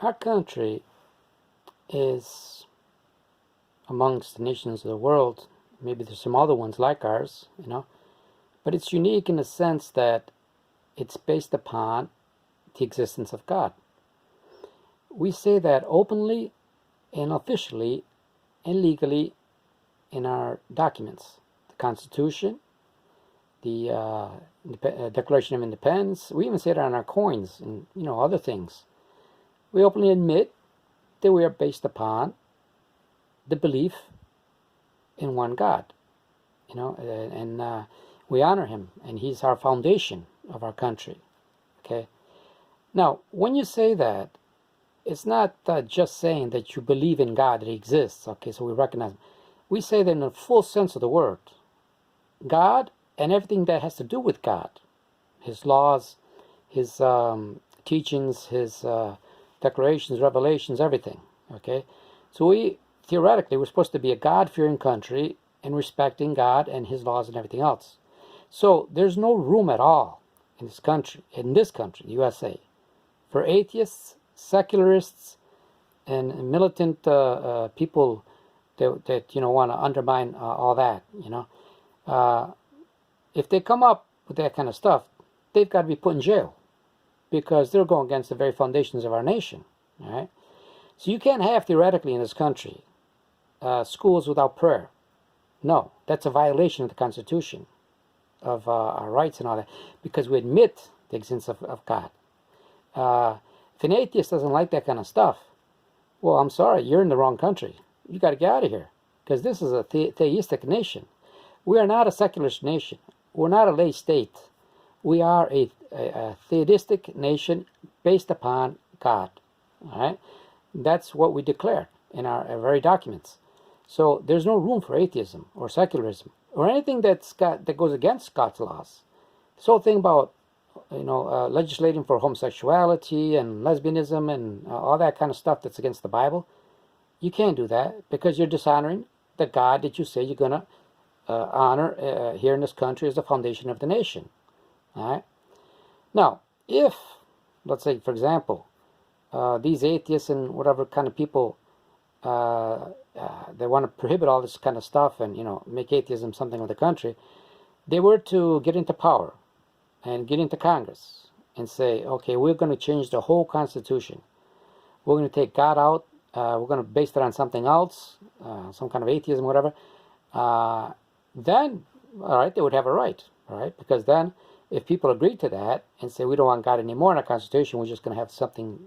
Our country is amongst the nations of the world. Maybe there's some other ones like ours, but it's unique in the sense that it's based upon the existence of God. We say that openly and officially and legally in our documents, the Constitution, the Declaration of Independence. We even say it on our coins and other things. We openly admit that we are based upon the belief in one God, and we honor Him, and He's our foundation of our country. Okay. Now, when you say that, it's not just saying that you believe in God, that He exists. Okay, so we recognize Him. We say that in the full sense of the word, God and everything that has to do with God, His laws, His teachings, His declarations, revelations, everything. Okay, so theoretically we're supposed to be a God-fearing country and respecting God and His laws and everything else. So there's no room at all in this country, the USA, for atheists, secularists, and militant people that want to undermine all that. If they come up with that kind of stuff, they've got to be put in jail because they're going against the very foundations of our nation. All right, so you can't have theoretically in this country schools without prayer. No, that's a violation of the Constitution, of our rights and all that, because we admit the existence of God. If an atheist doesn't like that kind of stuff, well, I'm sorry, you're in the wrong country. You got to get out of here, because this is a theistic nation. We are not a secularist nation. We're not a lay state. We are a theistic nation based upon God. All right, that's what we declare in our very documents. So there's no room for atheism or secularism or anything that goes against God's laws. This whole thing about legislating for homosexuality and lesbianism and all that kind of stuff that's against the Bible, you can't do that because you're dishonoring the God that you say you're going to honor here in this country as the foundation of the nation. All right. Now, if, let's say, for example, these atheists and whatever kind of people, they want to prohibit all this kind of stuff and, make atheism something of the country, they were to get into power and get into Congress and say, okay, we're going to change the whole Constitution. We're going to take God out. We're going to base it on something else, some kind of atheism, whatever. Then, all right, they would have a right, all right? Because then if people agree to that and say we don't want God anymore in our Constitution, we're just going to have something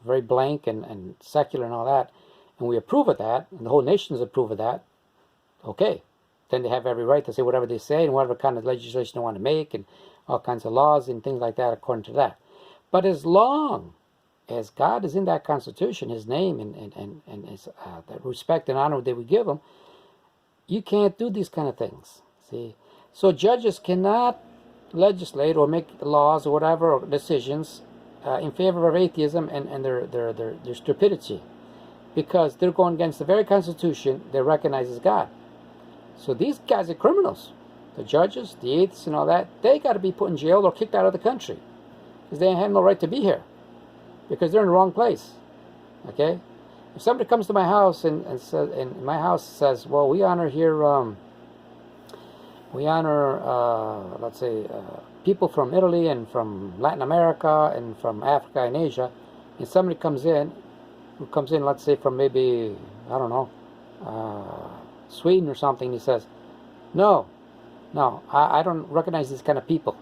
very blank and secular and all that, and we approve of that, and the whole nations approve of that, okay. Then they have every right to say whatever they say and whatever kind of legislation they want to make and all kinds of laws and things like that according to that. But as long as God is in that Constitution, His name and His the respect and honor that we give Him, you can't do these kind of things. See, so judges cannot legislate or make laws or whatever or decisions in favor of atheism and their stupidity, because they're going against the very Constitution that recognizes God. So these guys are criminals. The judges, the atheists, and all that, they got to be put in jail or kicked out of the country because they have no right to be here because they're in the wrong place. Okay. If somebody comes to my house and says, and my house says, well, we honor here, let's say, people from Italy and from Latin America and from Africa and Asia, and somebody comes in, let's say, from maybe, I don't know, Sweden or something, he says, no, I don't recognize these kind of people,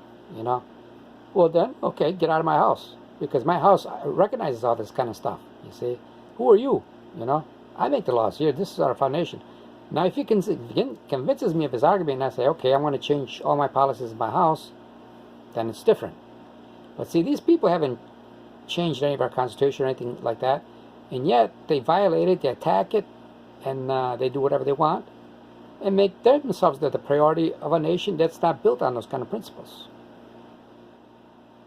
Well then, okay, get out of my house, because my house recognizes all this kind of stuff, you see. Who are you? I make the laws here. This is our foundation. Now, if he convinces me of his argument and I say, okay, I'm going to change all my policies in my house, then it's different. But see, these people haven't changed any of our Constitution or anything like that, and yet they violate it, they attack it, and they do whatever they want, and make themselves the priority of a nation that's not built on those kind of principles.